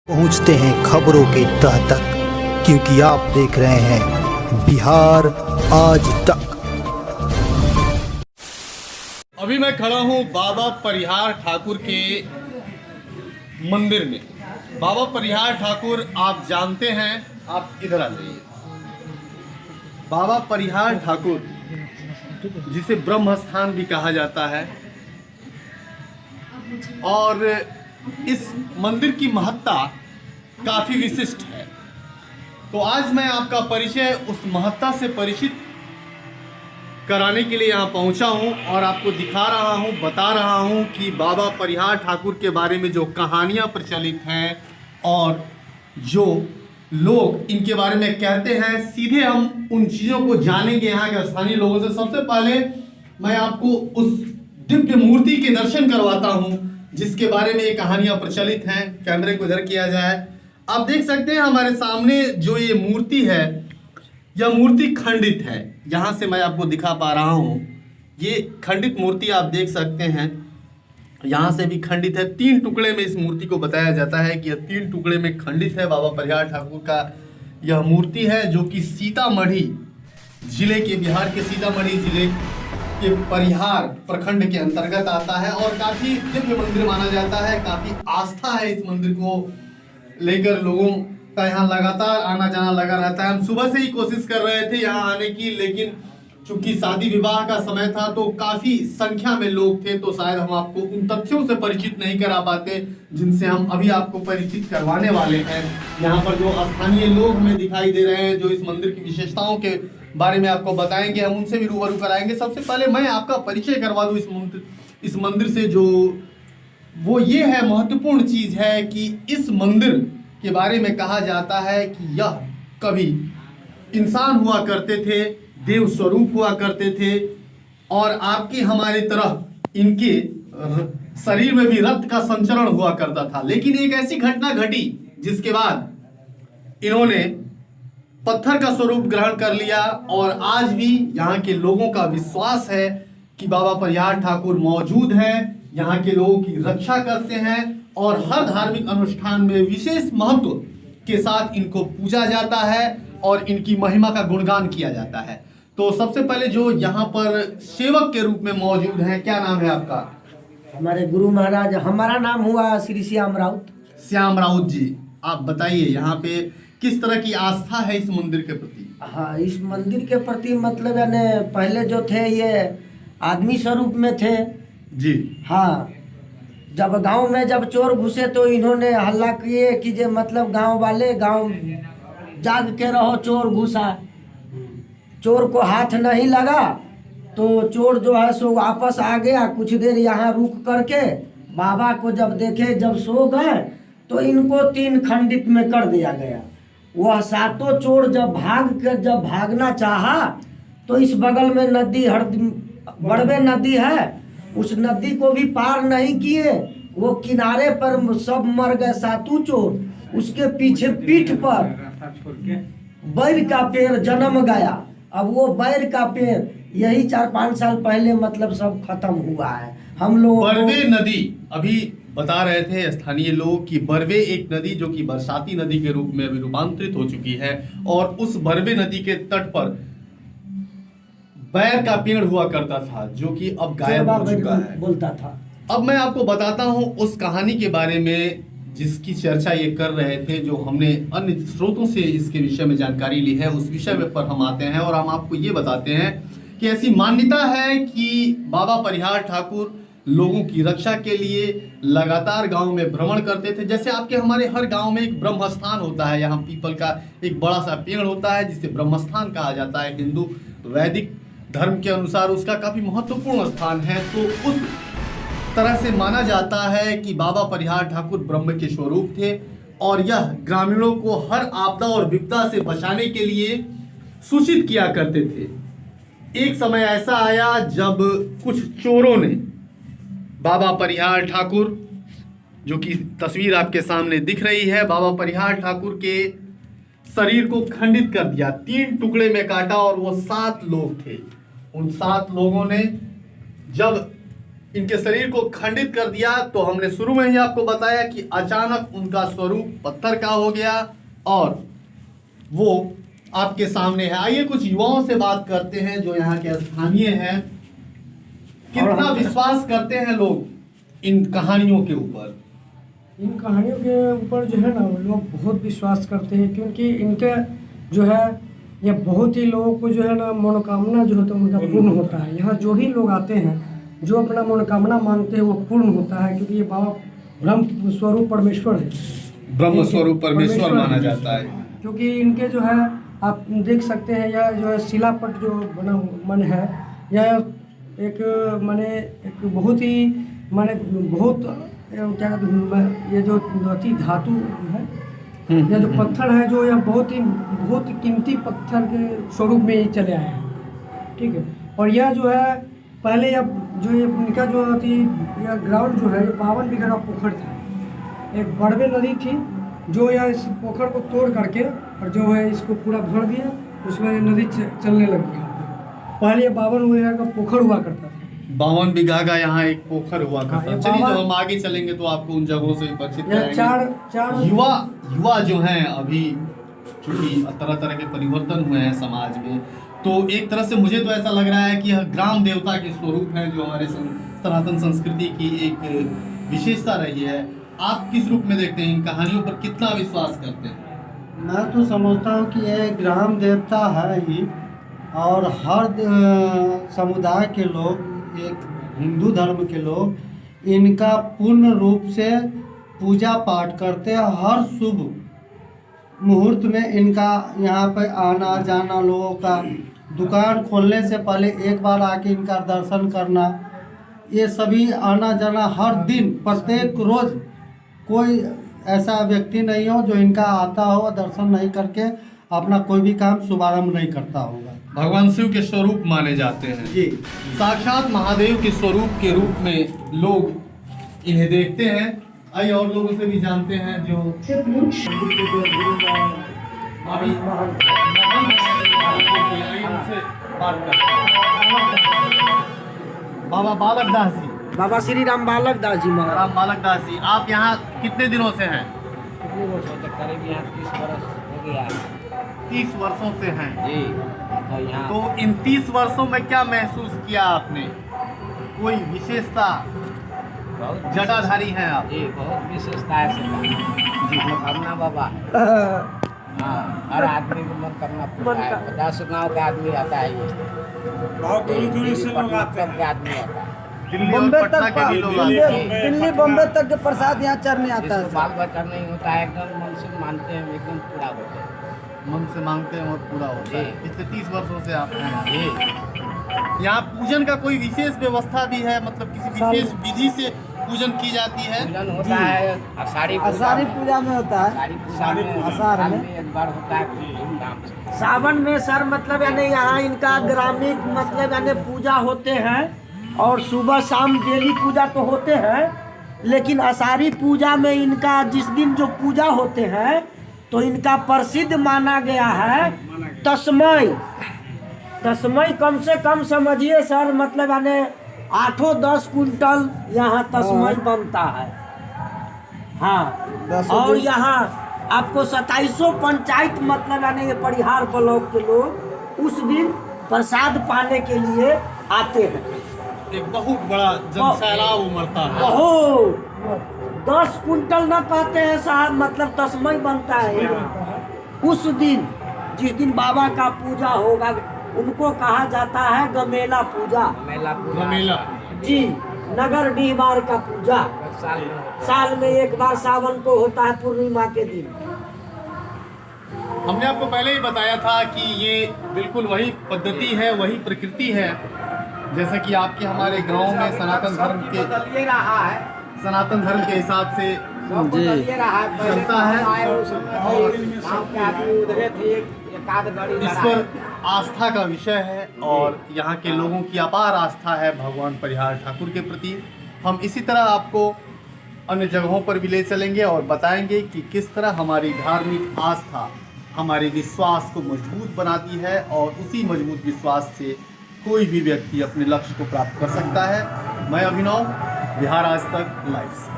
पहुंचते हैं खबरों के तह तक, क्योंकि आप देख रहे हैं बिहार आज तक। अभी मैं खड़ा हूं बाबा परिहार ठाकुर के मंदिर में। बाबा परिहार ठाकुर आप जानते हैं, आप इधर आ जाइए। बाबा परिहार ठाकुर जिसे ब्रह्म स्थान भी कहा जाता है, और इस मंदिर की महत्ता काफ़ी विशिष्ट है। तो आज मैं आपका परिचय उस महत्ता से परिचित कराने के लिए यहाँ पहुँचा हूँ और आपको दिखा रहा हूँ, बता रहा हूँ कि बाबा परिहार ठाकुर के बारे में जो कहानियाँ प्रचलित हैं और जो लोग इनके बारे में कहते हैं, सीधे हम उन चीज़ों को जानेंगे यहाँ के स्थानीय लोगों से। सबसे पहले मैं आपको उस दिव्य मूर्ति के दर्शन करवाता हूँ जिसके बारे में ये कहानियाँ प्रचलित हैं। कैमरे को इधर किया जाए। आप देख सकते हैं हमारे सामने जो ये मूर्ति है, यह मूर्ति खंडित है। यहाँ से मैं आपको दिखा पा रहा हूँ, ये खंडित मूर्ति आप देख सकते हैं। यहाँ से भी खंडित है। 3 टुकड़े में इस मूर्ति को बताया जाता है कि यह 3 टुकड़े में खंडित है। बाबा परिहार ठाकुर का यह मूर्ति है जो कि सीतामढ़ी जिले के, बिहार के सीतामढ़ी जिले के परिहार प्रखंड के अंतर्गत आता है और काफी दिव्य मंदिर माना जाता है। काफी आस्था है इस मंदिर को लेकर, लोगों का यहाँ लगातार आना जाना लगा रहता है। हम सुबह से ही कोशिश कर रहे थे यहाँ आने की, लेकिन चूंकि शादी विवाह का समय था तो काफी संख्या में लोग थे, तो शायद हम आपको उन तथ्यों से परिचित नहीं करा पाते जिनसे हम अभी आपको परिचित करवाने वाले हैं। यहाँ पर जो स्थानीय लोग हमें दिखाई दे रहे हैं, जो इस मंदिर की विशेषताओं के बारे में आपको बताएंगे, हम उनसे भी रूबरू कराएंगे। सबसे पहले मैं आपका परिचय करवा दूं इस मंदिर से। जो वो ये है, महत्वपूर्ण चीज है कि इस मंदिर के बारे में कहा जाता है कि यह कभी इंसान हुआ करते थे, देव स्वरूप हुआ करते थे, और आपकी हमारी तरह इनके शरीर में भी रक्त का संचरण हुआ करता था। लेकिन एक ऐसी घटना घटी जिसके बाद इन्होंने पत्थर का स्वरूप ग्रहण कर लिया, और आज भी यहाँ के लोगों का विश्वास है कि बाबा परिहार ठाकुर मौजूद हैं, यहाँ के लोगों की रक्षा करते हैं, और हर धार्मिक अनुष्ठान में विशेष महत्व के साथ इनको पूजा जाता है और इनकी महिमा का गुणगान किया जाता है। तो सबसे पहले जो यहाँ पर सेवक के रूप में मौजूद हैं, क्या नाम है आपका? हमारे गुरु महाराज, हमारा नाम हुआ श्री श्याम राउत। श्याम राउत जी, आप बताइए यहाँ पे किस तरह की आस्था है इस मंदिर के प्रति? हाँ, इस मंदिर के प्रति मतलब यानी पहले जो थे ये आदमी स्वरूप में थे जी। हाँ, जब गांव में जब चोर घुसे तो इन्होंने हल्ला किए कि जे मतलब गांव वाले, गांव जाग के रहो, चोर घुसा। चोर को हाथ नहीं लगा तो चोर जो है सो वापस आ गया। कुछ देर यहाँ रुक करके बाबा को जब देखे, जब सो गए तो इनको 3 खंडित में कर दिया गया। वह 7 चोर जब भागना चाहा तो इस बगल में नदी, बड़वे नदी है, उस नदी को भी पार नहीं किए। वो किनारे पर सब मर गए 7 चोर। उसके पीछे पीठ पर बैर का पेड़ जन्म गया। अब वो बैर का पेड़ यही 4-5 साल पहले मतलब सब खत्म हुआ है। हम लोग बरवे नदी, अभी बता रहे थे स्थानीय लोग कि बरवे एक नदी जो कि बरसाती नदी के रूप में अभी रूपांतरित हो चुकी है, और उस बरवे नदी के तट पर बैर का पेड़ हुआ करता था जो कि अब गायब हो चुका है, बोलता था। अब मैं आपको बताता हूं उस कहानी के बारे में जिसकी चर्चा ये कर रहे थे, जो हमने अन्य स्रोतों से इसके विषय में जानकारी ली है। उस विषय पर हम आते हैं और हम आपको ये बताते हैं कि ऐसी मान्यता है कि बाबा परिहार ठाकुर लोगों की रक्षा के लिए लगातार गांव में भ्रमण करते थे। जैसे आपके हमारे हर गांव में एक ब्रह्म स्थान होता है, यहाँ पीपल का एक बड़ा सा पेड़ होता है जिसे ब्रह्म स्थान कहा जाता है। हिंदू वैदिक धर्म के अनुसार उसका काफी महत्वपूर्ण स्थान है। तो उस तरह से माना जाता है कि बाबा परिहार ठाकुर ब्रह्म के स्वरूप थे, और यह ग्रामीणों को हर आपदा और विपदा से बचाने के लिए सूचित किया करते थे। एक समय ऐसा आया जब कुछ चोरों ने बाबा परिहार ठाकुर, जो कि तस्वीर आपके सामने दिख रही है, बाबा परिहार ठाकुर के शरीर को खंडित कर दिया, 3 टुकड़े में काटा, और वो 7 लोग थे। उन 7 लोगों ने जब इनके शरीर को खंडित कर दिया। तो हमने शुरू में ही आपको बताया कि अचानक उनका स्वरूप पत्थर का हो गया और वो आपके सामने है। आइए कुछ युवाओं से बात करते हैं जो यहाँ के स्थानीय हैं। कितना विश्वास करते हैं लोग इन कहानियों के ऊपर? इन कहानियों के ऊपर जो है ना लोग बहुत विश्वास करते हैं, क्योंकि इनके जो है ये बहुत ही लोगों को जो है ना मनोकामना जो होता है उनका पूर्ण होता है। यहाँ जो भी लोग आते हैं जो अपना मनोकामना मांगते हैं वो पूर्ण होता है, क्योंकि ये बाबा ब्रह्म स्वरूप परमेश्वर है, ब्रह्म स्वरूप परमेश्वर माना जाता है। क्योंकि इनके जो है आप देख सकते हैं यह जो है शिलापट जो बना मन है, यह एक माने एक बहुत ही माने बहुत क्या कहते हैं ये जो अति धातु है या जो पत्थर है जो यह बहुत ही कीमती पत्थर के स्वरूप में ही चले आए हैं। ठीक है, और यह जो है पहले यह जो ये इनका जो अति यह ग्राउंड जो है 52 बीघा का पोखर था। एक बड़वे नदी थी जो यह इस पोखर को तोड़ करके और जो है इसको पूरा भर दिया, उसमें नदी चलने लगी। पहले ये 52 बीघा का पोखर हुआ करता था। 52 बीघा का यहाँ एक पोखर हुआ करता था। हाँ, चलिए जब हम आगे चलेंगे तो आपको उन जगहों से भी परिचित कराएंगे। चार युवा जो हैं अभी क्योंकि तरह तरह के परिवर्तन हुए हैं समाज में, तो एक तरह से मुझे तो ऐसा लग रहा है कि यह ग्राम देवता के स्वरूप हैं जो हमारे सनातन संस्कृति की एक विशेषता रही है। आप किस रूप में देखते हैं? इन कहानियों पर कितना विश्वास करते हैं? मैं तो समझता हूँ कि यह ग्राम देवता है ही, और हर समुदाय के लोग, एक हिंदू धर्म के लोग इनका पूर्ण रूप से पूजा पाठ करते हैं। हर शुभ मुहूर्त में इनका यहाँ पे आना जाना, लोगों का दुकान खोलने से पहले एक बार आके इनका दर्शन करना, ये सभी आना जाना हर दिन प्रत्येक रोज। कोई ऐसा व्यक्ति नहीं हो जो इनका आता हो दर्शन नहीं करके अपना कोई भी काम शुभारंभ नहीं करता होगा। भगवान शिव के स्वरूप माने जाते हैं जी, साक्षात महादेव के स्वरूप के रूप में लोग इन्हें देखते हैं। आइए और लोगों से भी जानते हैं जो उनसे बात करते हैं। बाबा बालक दास जी, बाबा श्री राम बालक दास जी महाराज। राम बालक दास जी, आप यहाँ कितने दिनों से हैं? करीब यहाँ 30 वर्ष हो गया 30 वर्षों से हैं जी। तो यहाँ तो इन 30 वर्षों में क्या महसूस किया आपने? कोई विशेषता? बहुत जटाधारी हैं आप? जी, बहुत विशेषता है जी। मनोकामना बाबा है। हाँ, हर आदमी को मनोकामना पूरा है। 10 गाँव का आदमी आता है ये, बहुत दूर से लोग आते हैं, आदमी आता है। दिल्ली और पटना के भी लोग आते हैं। दिल्ली बम्बे तक के प्रसाद यहाँ चढ़ने आता जिसको है। बाल बच्चा नहीं होता है एकदम मन से मानते हैं, एकदम पूरा होते हैं। मन से मांगते हैं और पूरा होता है। जी। पिछले 30 वर्षों से आप हैं जी, यहाँ। पूजन का कोई विशेष व्यवस्था भी है? मतलब किसी विशेष विधि से पूजन की जाती है? पूजन होता है आषाढ़ी पूजा में होता है। आषाढ़ी पूजा में आषाढ़ साल में में एक बार होता है धूमधाम से। सावन में सर मतलब यानी यहाँ इनका ग्रामीण मतलब यानी पूजा होते हैं, और सुबह शाम डेली पूजा तो होते हैं, लेकिन आषाढ़ी पूजा में इनका जिस दिन जो पूजा होते हैं तो इनका प्रसिद्ध माना गया है तस्मय। तस्मय कम से कम समझिए सर मतलब यानी 8-10 कुंटल यहाँ तस्मय बनता है। हाँ, और यहाँ आपको 2700 पंचायत मतलब यानी परिहार ब्लॉक के लोग उस दिन प्रसाद पाने के लिए आते हैं। एक बहुत बड़ा जनसैलाब उमड़ता है। बहुत 10 कुंटल न कहते हैं साहब, मतलब तस्मय बनता है यहाँ। उस दिन जिस दिन बाबा का पूजा होगा उनको कहा जाता है गमेला पूजा। मेला पूजा गमेला जी, नगर डीहवार का पूजा साल में होता साल में एक बार सावन को होता है, पूर्णिमा के दिन। हमने आपको पहले ही बताया था कि ये बिल्कुल वही पद्धति है, वही प्रकृति है जैसा कि आपके हमारे गांव में सनातन धर्म के बदल ये रहा है, सनातन धर्म के हिसाब से सब बदल ये रहा है। पहले चलता है। तो आए उस समय थे, गाँव के आदमी उधरे थे, एक आध गाड़ी लड़ा ईश्वर है। आस्था का विषय है और यहाँ के लोगों की अपार आस्था है भगवान परिहार ठाकुर के प्रति। हम इसी तरह आपको अन्य जगहों पर भी ले चलेंगे और बताएंगे कि किस तरह हमारी धार्मिक आस्था हमारे विश्वास को मजबूत बनाती है और उसी मजबूत विश्वास से कोई भी व्यक्ति अपने लक्ष्य को प्राप्त कर सकता है। मैं अभिनव, बिहार आज तक लाइव से।